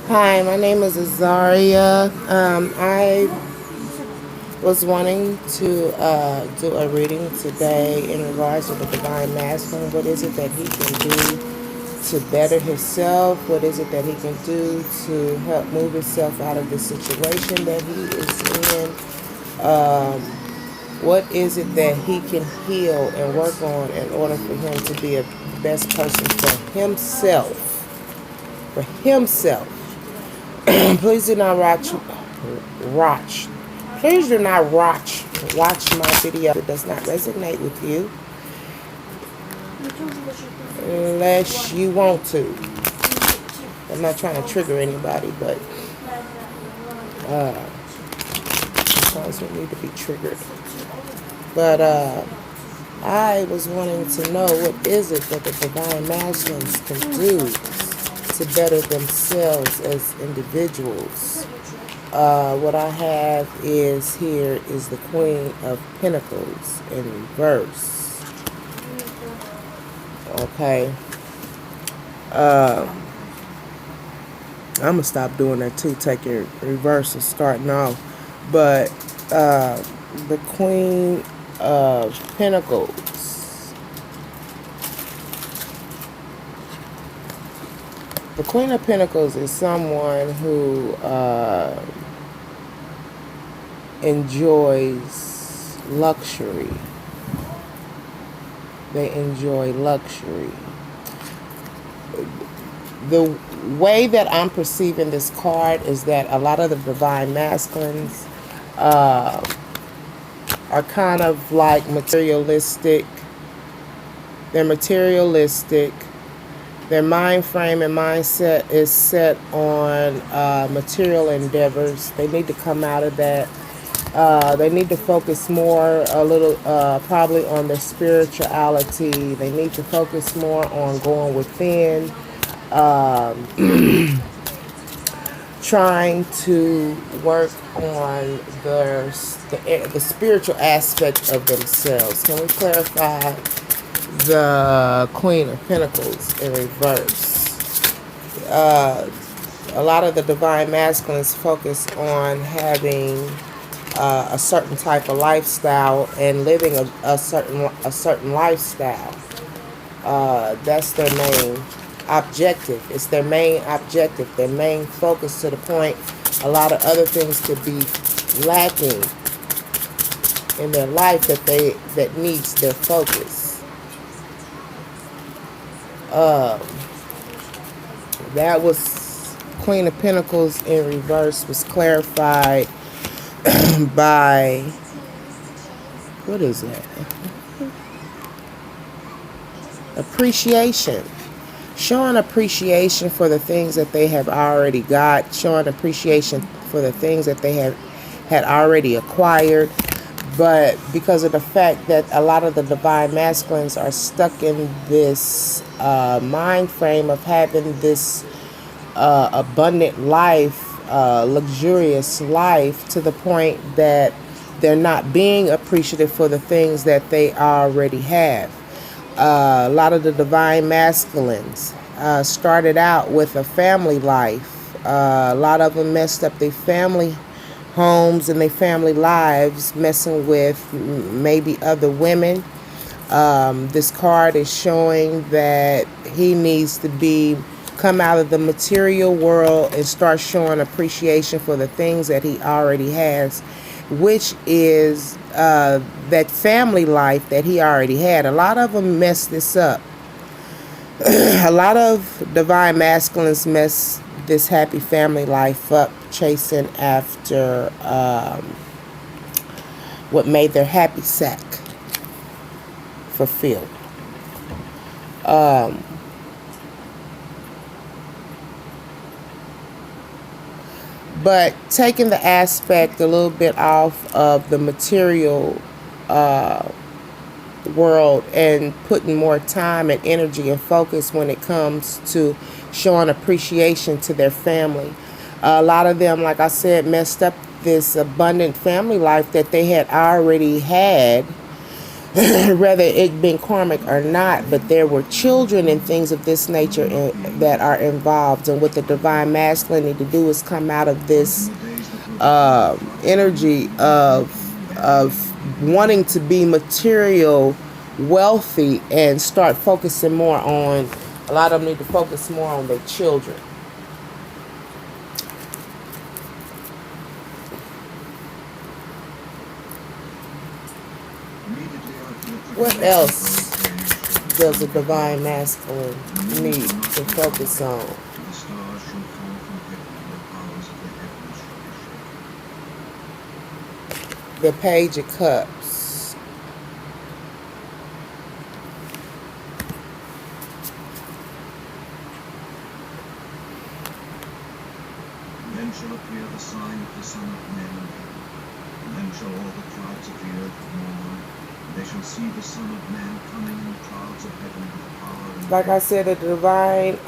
Hi, my name is Azaria. I was wanting to do a reading today in regards to the divine masculine. What is it that he can do to better himself? What is it that he can do to help move himself out of the situation that he is in? What is it that he can heal and work on in order for him to be a best person for himself? For himself. Please do not watch. Please do not watch my video. It does not resonate with you unless you want to. I'm not trying to trigger anybody, but sometimes we need to be triggered. But I was wanting to know what is it that the divine masculines can do to better themselves as individuals. What I have is here is the Queen of Pentacles in reverse. Okay. I'm going to stop doing that too, taking reverse and starting off. But the Queen of Pentacles. The Queen of Pentacles is someone who enjoys luxury. They enjoy luxury. The way that I'm perceiving this card is that a lot of the divine masculines are kind of like materialistic. They're materialistic. Their mind frame and mindset is set on material endeavors. They need to come out of that. They need to focus more, a little, probably on their spirituality. They need to focus more on going within, trying to work on the spiritual aspect of themselves. Can we clarify the Queen of Pentacles in reverse? A lot of the divine masculines focus on having a certain type of lifestyle and living a certain lifestyle. That's their main objective. It's their main objective, their main focus, to the point a lot of other things could be lacking in their life that needs their focus. That was Queen of Pentacles in reverse, was clarified by, what is that? Appreciation. Showing appreciation for the things that they have already got. Showing appreciation for the things that they had already acquired. But because of the fact that a lot of the divine masculines are stuck in this mind frame of having this abundant life, luxurious life, to the point that they're not being appreciative for the things that they already have. A lot of the divine masculines started out with a family life. A lot of them messed up their family homes and their family lives, messing with maybe other women. This card is showing that he needs to come out of the material world and start showing appreciation for the things that he already has, which is that family life that he already had. A lot of them mess this up. A lot of divine masculines mess this happy family life up, chasing after what made their happy sack fulfilled. But taking the aspect a little bit off of the material world and putting more time and energy and focus when it comes to showing appreciation to their family. A lot of them, like I said, messed up this abundant family life that they had already had, whether it been karmic or not, but there were children and things of this nature that are involved. And what the divine masculine need to do is come out of this energy of wanting to be material wealthy and start focusing more on, a lot of them need to focus more on their children. What else does a divine masculine need to focus on? The Page of Cups. Then shall appear the sign of the Son of Man in heaven. And then shall all the tribes of the earth mourn. They shall see the Son of Man coming in the clouds of heaven with power and Like I said, the divine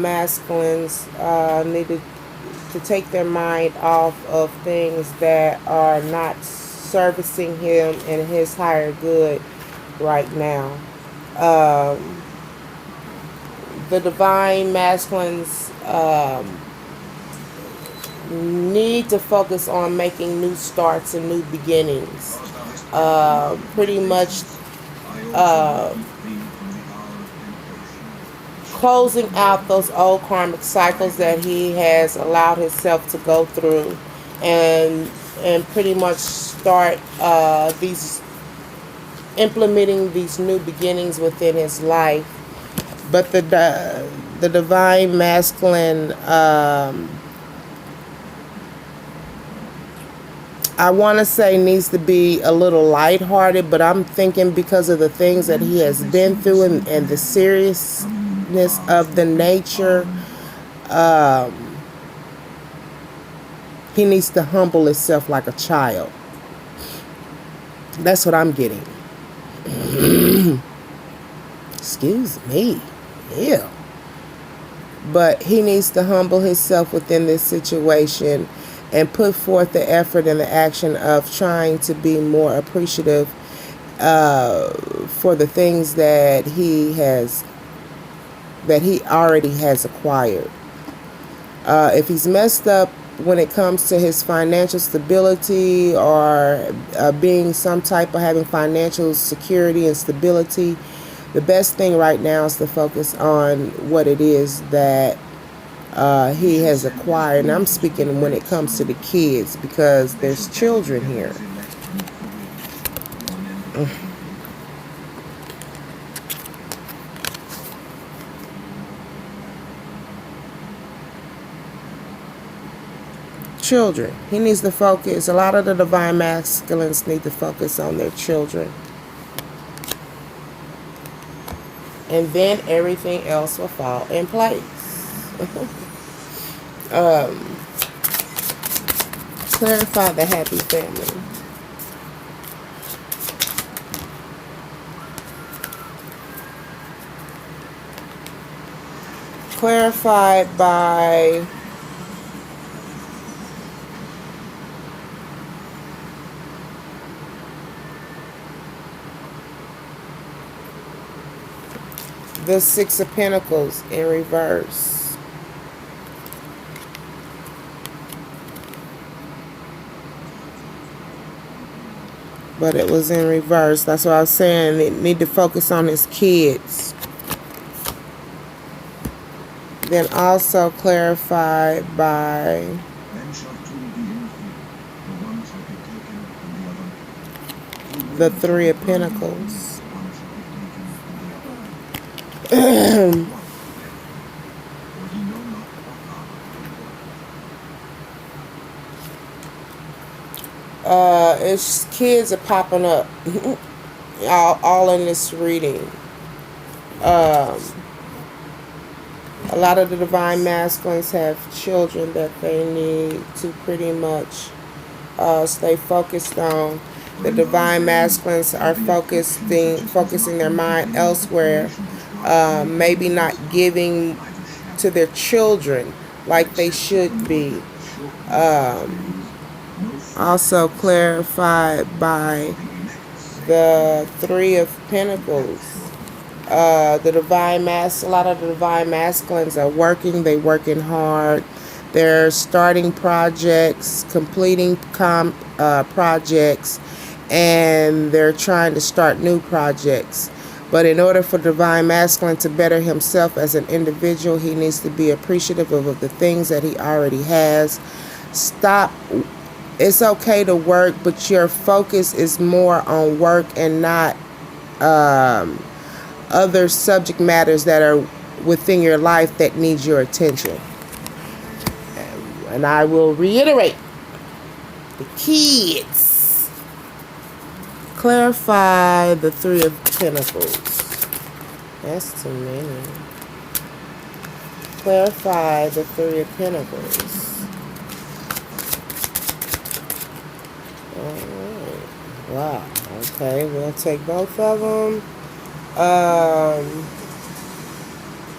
masculines needed to take their mind off of things that are not servicing him and his higher good right now. The divine masculines need to focus on making new starts and new beginnings. Pretty much closing out those old karmic cycles that he has allowed himself to go through, and pretty much start these implementing these new beginnings within his life. But the divine masculine, I want to say, needs to be a little lighthearted, but I'm thinking because of the things that he has been through and the seriousness of the nature, he needs to humble himself like a child. That's what I'm getting. Excuse me. Yeah. But he needs to humble himself within this situation and put forth the effort and the action of trying to be more appreciative for the things that he already has acquired. If he's messed up when it comes to his financial stability or being some type of having financial security and stability, the best thing right now is to focus on what it is that he has acquired. And I'm speaking when it comes to the kids, because there's children here. Children. He needs to focus. A lot of the divine masculines need to focus on their children. And then everything else will fall in place. Clarify the happy family. Clarified by the Six of Pentacles in reverse. But it was in reverse. That's what I was saying. They need to focus on his kids. Then also clarified by the Three of Pentacles. It's kids are popping up all in this reading. A lot of the divine masculines have children that they need to pretty much stay focused on. The divine masculines are focusing their mind elsewhere, maybe not giving to their children like they should be. Also clarified by the Three of Pentacles. The a lot of the divine masculines are working. They're working hard. They're starting projects, completing projects, and they're trying to start new projects. But in order for divine masculine to better himself as an individual, he needs to be appreciative of the things that he already has. Stop. It's okay to work, but your focus is more on work and not other subject matters that are within your life that needs your attention. And I will reiterate, the kids. Clarify the Three of Pentacles. That's too many. Clarify the Three of Pentacles. Alright. Wow. Okay, we'll take both of them.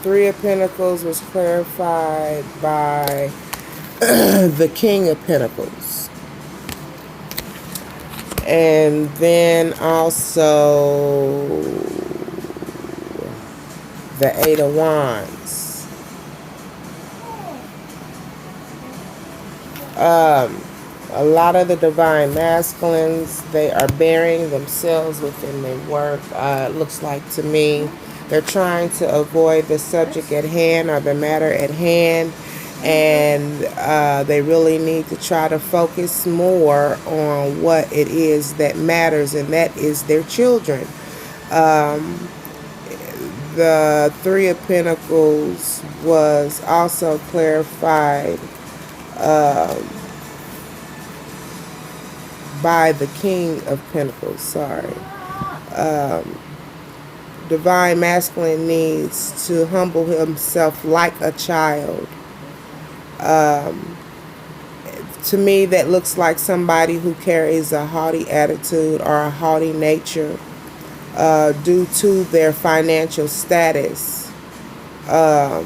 Three of Pentacles was clarified by the King of Pentacles. And then also the Eight of Wands. A lot of the divine masculines, they are burying themselves within their work. It looks like to me they're trying to avoid the subject at hand or the matter at hand. And they really need to try to focus more on what it is that matters, and that is their children. The Three of Pentacles was also clarified by the King of Pentacles. Sorry. Divine masculine needs to humble himself like a child. To me, that looks like somebody who carries a haughty attitude or a haughty nature due to their financial status. A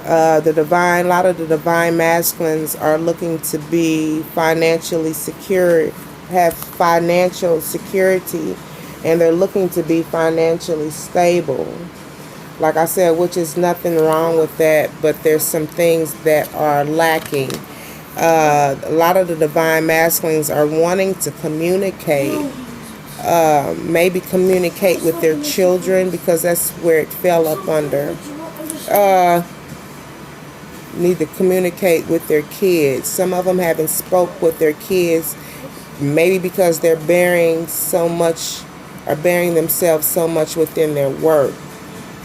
lot of the divine masculines are looking to be financially secure, have financial security, and they're looking to be financially stable. Like I said, which is nothing wrong with that, but there's some things that are lacking. A lot of the divine masculines are wanting to communicate, maybe communicate with their children, because that's where it fell up under. Need to communicate with their kids. Some of them haven't spoke with their kids, maybe because they're burying themselves so much within their work,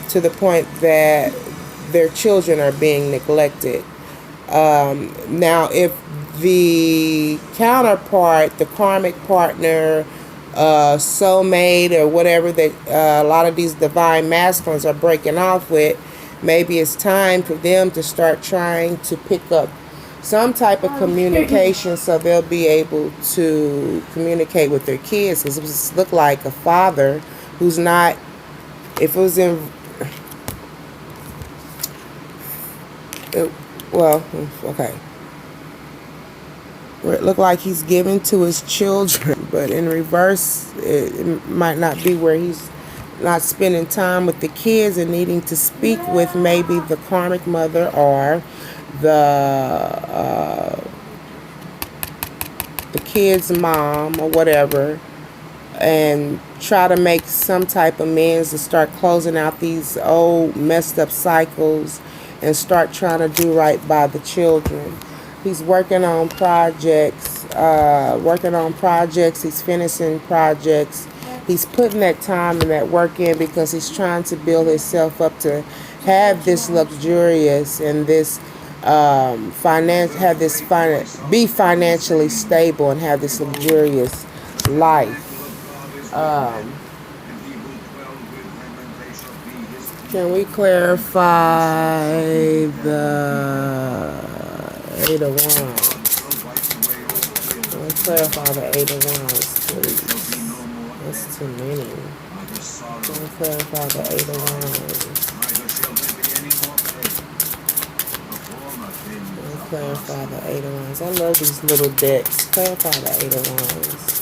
to the point that their children are being neglected. Now, if the counterpart, the karmic partner, soulmate, or whatever that a lot of these divine masculines are breaking off with, maybe it's time for them to start trying to pick up some type of communication so they'll be able to communicate with their kids. Because it just look like a father who's not, if it was in, okay. Where it looked like he's giving to his children, but in reverse, it might not be, where he's not spending time with the kids and needing to speak with maybe the karmic mother or the kid's mom or whatever, and try to make some type of amends to start closing out these old messed up cycles and start trying to do right by the children. He's working on projects, he's finishing projects. He's putting that time and that work in because he's trying to build himself up to have this luxurious and this be financially stable and have this luxurious life. Can we clarify the Eight of Wands? Can we clarify the Eight of Wands, please? That's too many. Can we clarify the Eight of Wands? Can we Clarify the Eight of Wands. I love these little decks. Clarify the Eight of Wands.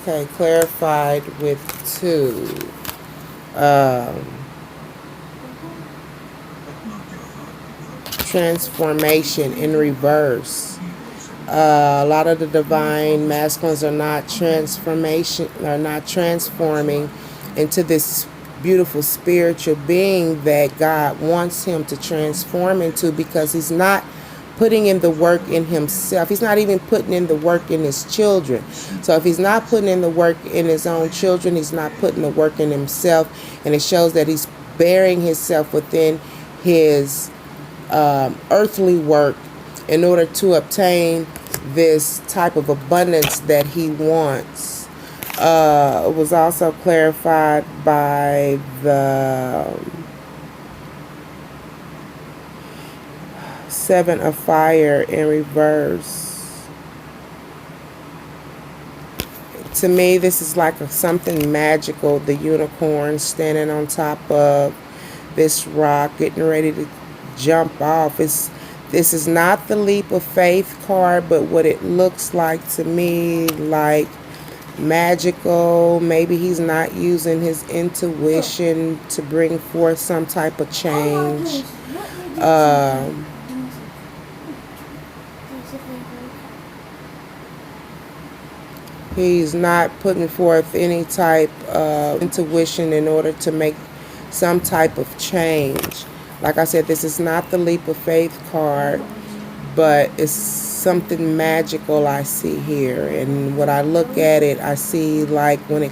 Okay, clarified with 2. Transformation in reverse. A lot of the divine masculines are not transforming into this beautiful spiritual being that God wants him to transform into, because he's not putting in the work in himself. He's not even putting in the work in his children. So if he's not putting in the work in his own children, he's not putting the work in himself, and it shows that he's burying himself within his earthly work in order to obtain this type of abundance that he wants. It was also clarified by the 7 of Fire in reverse. To me, this is like something magical. The unicorn standing on top of this rock, getting ready to jump off. This is not the leap of faith card, but what it looks like to me, like magical. Maybe he's not using his intuition to bring forth some type of change. He's not putting forth any type of intuition in order to make some type of change. Like I said, this is not the leap of faith card, but it's something magical I see here. And when I look at it, I see like when it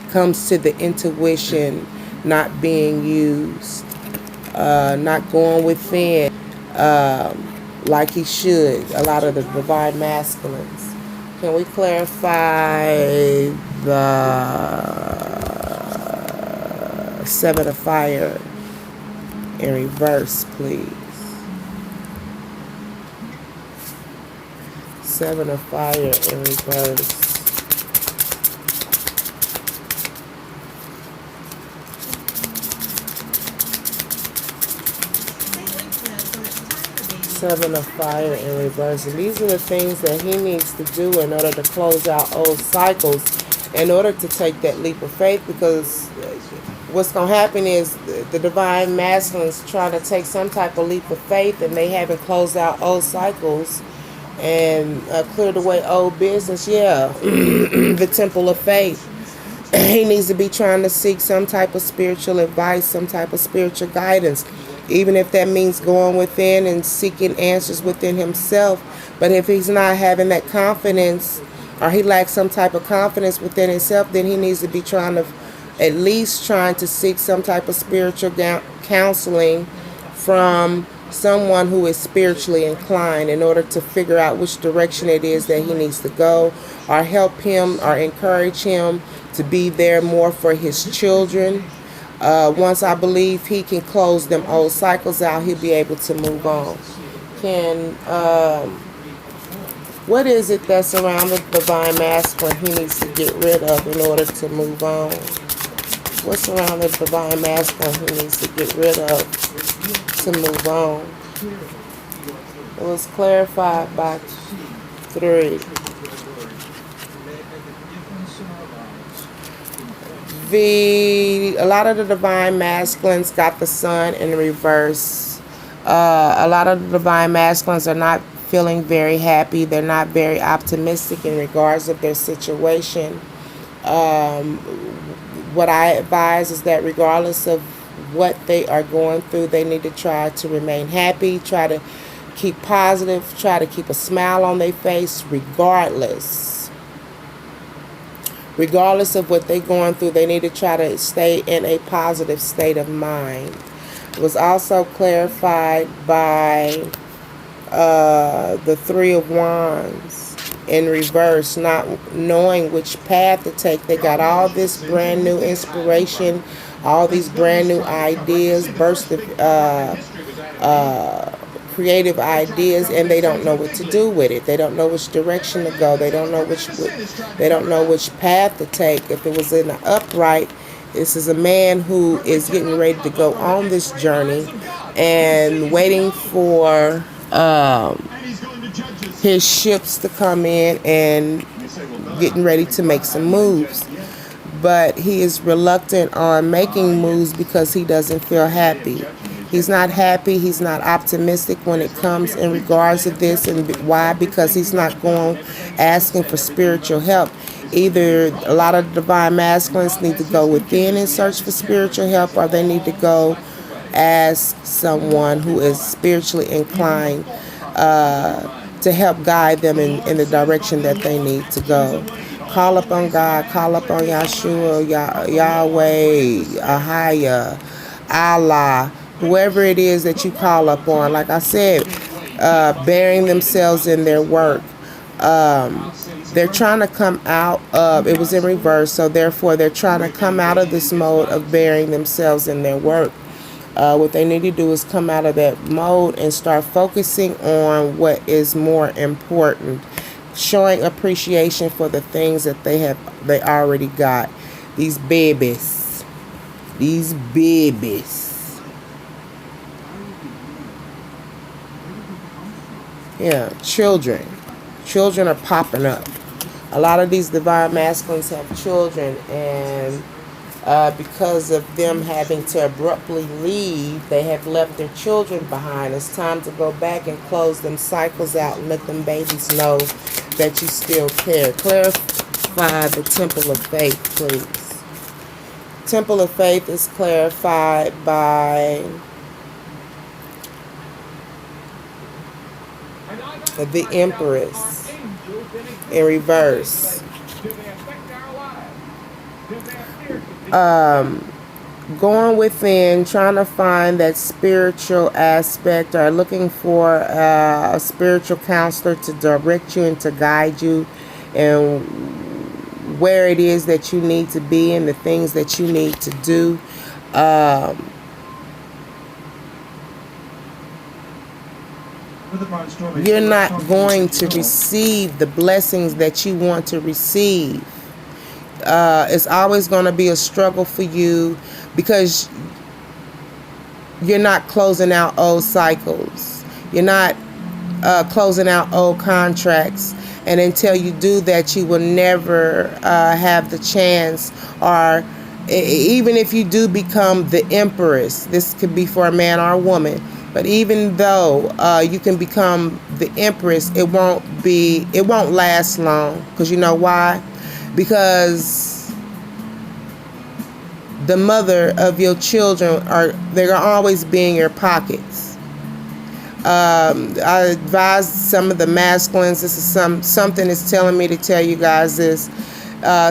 comes to the intuition not being used, not going within like he should, a lot of the divine masculines. Can we clarify the 7 of Fire in reverse, please? 7 of Fire in reverse. Seven of Fire in reverse. And these are the things that he needs to do in order to close out old cycles, in order to take that leap of faith, because what's going to happen is the divine masculines trying to take some type of leap of faith, and they haven't closed out old cycles and cleared away old business. Yeah, the temple of faith. He needs to be trying to seek some type of spiritual advice, some type of spiritual guidance, even if that means going within and seeking answers within himself. But if he's not having that confidence, or he lacks some type of confidence within himself, then he needs to be trying to, at least trying to seek some type of spiritual counseling from someone who is spiritually inclined, in order to figure out which direction it is that he needs to go, or help him or encourage him to be there more for his children. Once I believe he can close them old cycles out, he'll be able to move on. What is it that's around the divine masculine he needs to get rid of in order to move on? What's around the divine masculine he needs to get rid of to move on? It was clarified by 3. A lot of the divine masculines got the Sun in reverse. A lot of the divine masculines are not feeling very happy. They're not very optimistic in regards of their situation. What I advise is that regardless of what they are going through, they need to try to remain happy, try to keep positive, try to keep a smile on their face regardless of what they're going through. They need to try to stay in a positive state of mind. It was also clarified by the 3 of Wands in reverse, not knowing which path to take. They got all this brand new inspiration, all these brand new ideas, bursts of creative ideas, and they don't know what to do with it. They don't know which direction to go. They don't know which path to take. If it was in the upright, this is a man who is getting ready to go on this journey, and waiting for his ships to come in and getting ready to make some moves. But he is reluctant on making moves because he doesn't feel happy. He's not happy. He's not optimistic when it comes in regards to this. And why? Because he's not going asking for spiritual help. Either a lot of divine masculines need to go within and search for spiritual help, or they need to go ask someone who is spiritually inclined to help guide them in the direction that they need to go. Call upon God, call upon Yahshua, Yahweh, Ahaya, Allah, whoever it is that you call upon. Like I said, bearing themselves in their work. They're trying to come out of, it was in reverse, so therefore they're trying to come out of this mode of bearing themselves in their work. What they need to do is come out of that mode and start focusing on what is more important, showing appreciation for the things that they already got. These babies. Yeah, children. Children are popping up. A lot of these divine masculines have children, and because of them having to abruptly leave, they have left their children behind. It's time to go back and close them cycles out and let them babies know that you still care. Clarify the temple of faith, please. Temple of faith is clarified by the Empress in reverse. Going within, trying to find that spiritual aspect, or looking for a spiritual counselor to direct you and to guide you and where it is that you need to be and the things that you need to do. You're not going to receive the blessings that you want to receive. It's always going to be a struggle for you because you're not closing out old cycles. You're not closing out old contracts. And until you do that, you will never have the chance, or even if you do become the Empress, this could be for a man or a woman, but even though you can become the Empress, it won't last long. Because you know why? Because the mother of your children they're gonna always be in your pockets. I advise some of the masculines. This is something that's telling me to tell you guys this.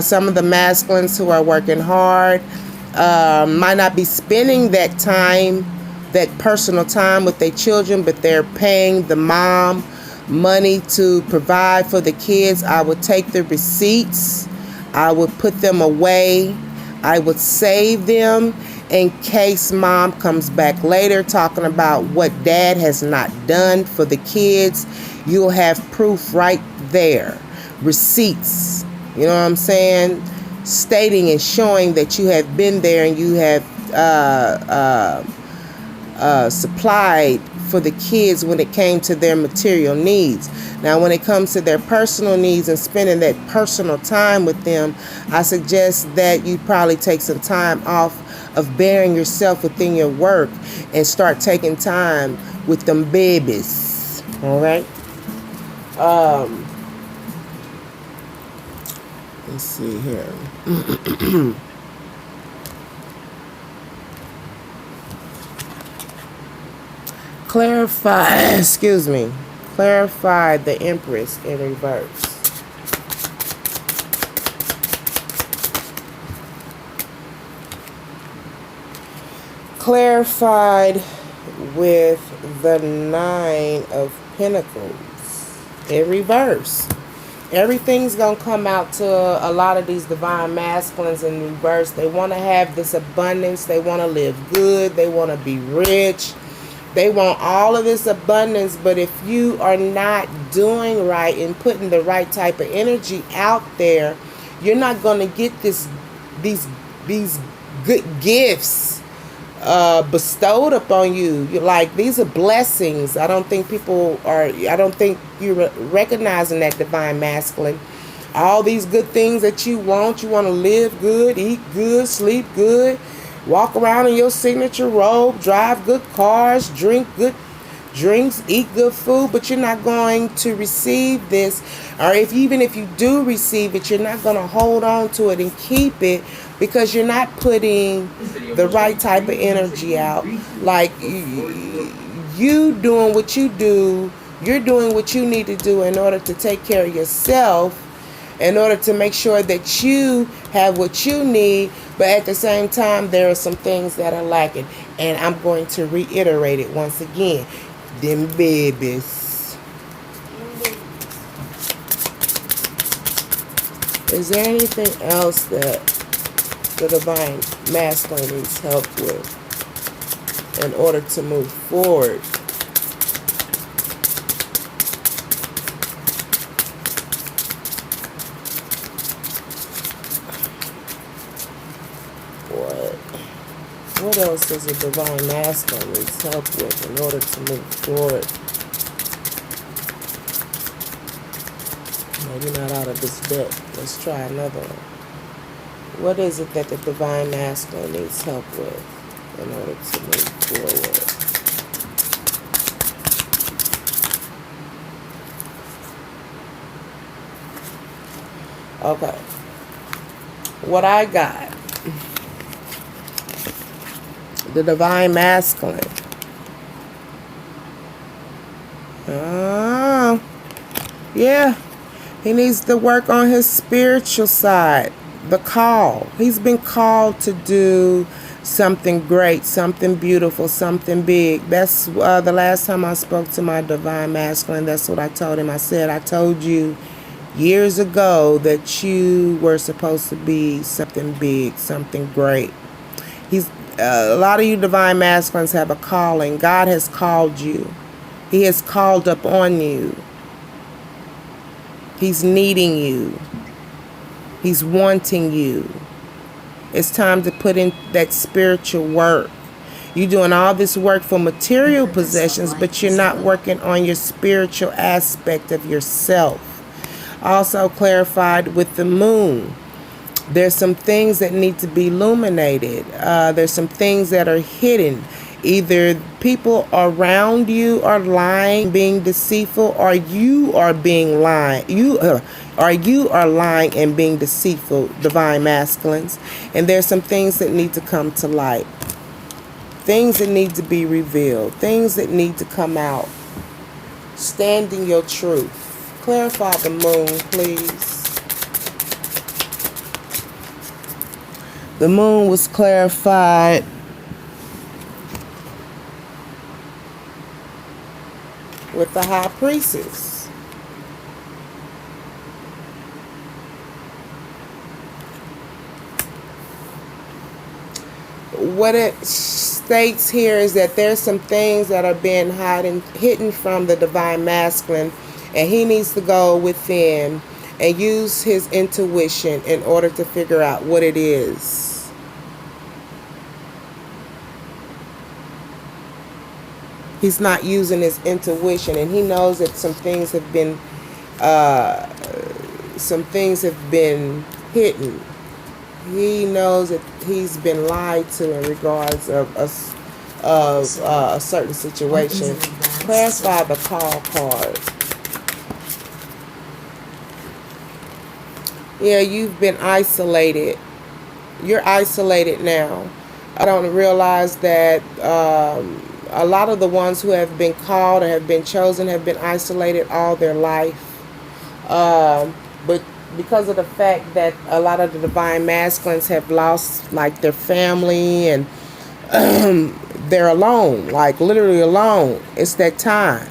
Some of the masculines who are working hard might not be spending that time, that personal time with their children, but they're paying the mom money to provide for the kids. I would take the receipts. I would put them away. I would save them in case mom comes back later talking about what dad has not done for the kids. You'll have proof right there. Receipts. You know what I'm saying? Stating and showing that you have been there and you have supplied for the kids when it came to their material needs. Now, when it comes to their personal needs and spending that personal time with them, I suggest that you probably take some time off of bearing yourself within your work and start taking time with them babies. All right? Let's see here. Clarify the Empress in reverse. Clarified with the Nine of Pentacles in reverse. Everything's going to come out to a lot of these divine masculines in reverse. They want to have this abundance. They want to live good. They want to be rich. They want all of this abundance, but if you are not doing right and putting the right type of energy out there, you're not going to get these good gifts bestowed upon you. You're like, these are blessings. I don't think you're recognizing that divine masculine. All these good things that you want to live good, eat good, sleep good, walk around in your signature robe, drive good cars, drink good drinks, eat good food, but you're not going to receive this. Or even if you do receive it, you're not going to hold on to it and keep it, because you're not putting the right type of energy out. Like, you doing what you do, you're doing what you need to do in order to take care of yourself, in order to make sure that you have what you need. But at the same time, there are some things that are lacking. And I'm going to reiterate it once again. Them babies. Is there anything else that the divine masculine needs help with in order to move forward? What else does the divine masculine needs help with in order to move forward? Maybe not out of this deck. Let's try another one. What is it that the divine masculine needs help with in order to move forward? Okay. What I got. The divine masculine. Yeah. He needs to work on his spiritual side. The call. He's been called to do something great, something beautiful, something big. That's the last time I spoke to my divine masculine. That's what I told him. I said, I told you years ago that you were supposed to be something big, something great. A lot of you divine masculines have a calling. God has called you. He has called up on you. He's needing you. He's wanting you. It's time to put in that spiritual work. You're doing all this work for material possessions, but you're not working on your spiritual aspect of yourself. Also clarified with the moon. There's some things that need to be illuminated. There's some things that are hidden. Either people around you are lying, being deceitful, or you are being lying. You are lying and being deceitful, divine masculines. And there's some things that need to come to light. Things that need to be revealed. Things that need to come out. Stand in your truth. Clarify the moon, please. The moon was clarified with the high priestess. What it states here is that there's some things that are being hidden from the divine masculine, and he needs to go within and use his intuition in order to figure out what it is. He's not using his intuition, and he knows that some things have been hidden. He knows that he's been lied to in regards of a certain situation. Clarify the call card. Yeah, you've been isolated. You're isolated now. I don't realize that a lot of the ones who have been called or have been chosen have been isolated all their life. But because of the fact that a lot of the divine masculines have lost like their family and they're alone, like literally alone. It's that time.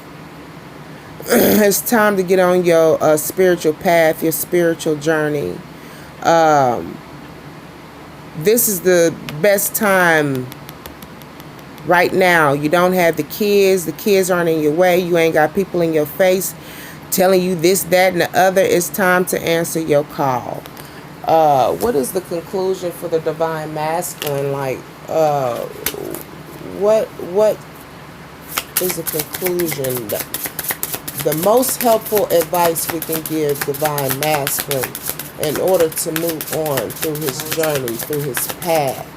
It's time to get on your spiritual path, your spiritual journey. This is the best time right now. You don't have the kids aren't in your way, you ain't got people in your face telling you this, that, and the other. It's time to answer your call. What is the conclusion for the divine masculine? Like, what is the conclusion? The most helpful advice we can give Divine Masculine in order to move on through his journey, through his path.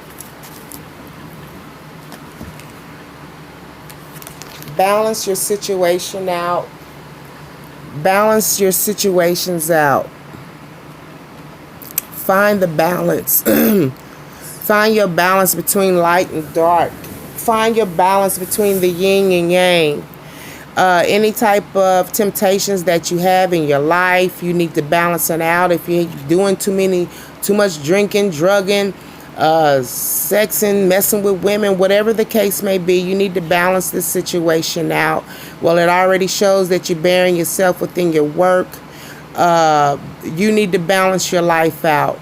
Balance your situation out. Balance your situations out. Find the balance. Find your balance between light and dark. Find your balance between the yin and yang. Any type of temptations that you have in your life, you need to balance it out. If you're doing too much drinking, drugging, sexing, messing with women, whatever the case may be, you need to balance this situation out. Well, it already shows that you're burying yourself within your work. You need to balance your life out.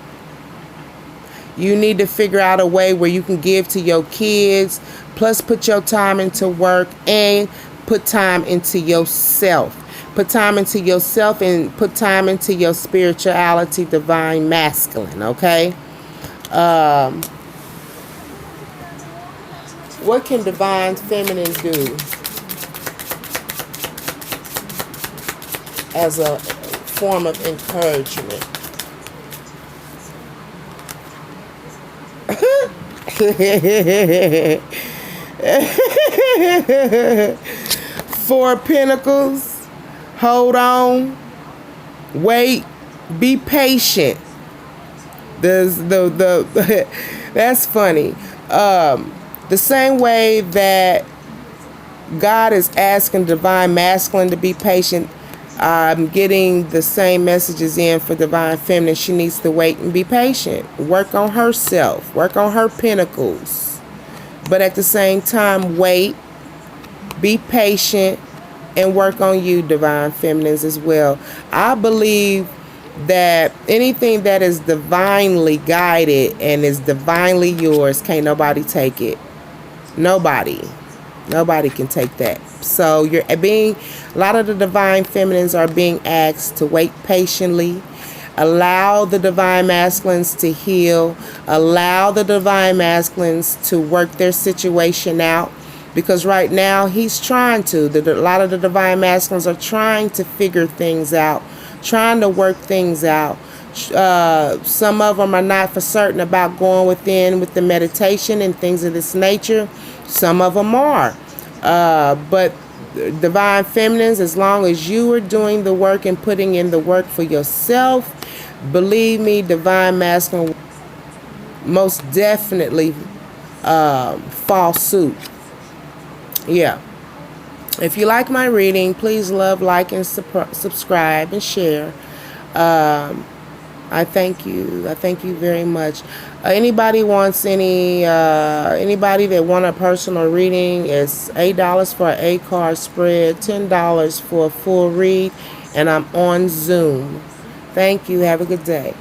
You need to figure out a way where you can give to your kids, plus put your time into work and put time into yourself. Put time into yourself and put time into your spirituality, Divine Masculine, okay? What can Divine Feminine do as a form of encouragement? Four of Pentacles. Hold on. Wait. Be patient. That's funny. The same way that God is asking Divine Masculine to be patient, I'm getting the same messages in for Divine Feminine. She needs to wait and be patient. Work on herself. Work on her pentacles. But at the same time, wait, be patient, and work on you, Divine Feminines, as well. I believe that anything that is divinely guided and is divinely yours, can't nobody take it. Nobody can take that. So a lot of the Divine Feminines are being asked to wait patiently. Allow the Divine Masculines to heal. Allow the Divine Masculines to work their situation out. Because right now he's trying to. A lot of the Divine Masculines are trying to figure things out. Trying to work things out. Some of them are not for certain about going within with the meditation and things of this nature. Some of them are. But Divine Feminines, as long as you are doing the work and putting in the work for yourself, believe me, Divine Masculine most definitely fall suit. Yeah. If you like my reading, please love, like, and subscribe and share. I thank you. I thank you very much. Anybody that want a personal reading, it's $8 for an 8-card spread, $10 for a full read, and I'm on Zoom. Thank you. Have a good day.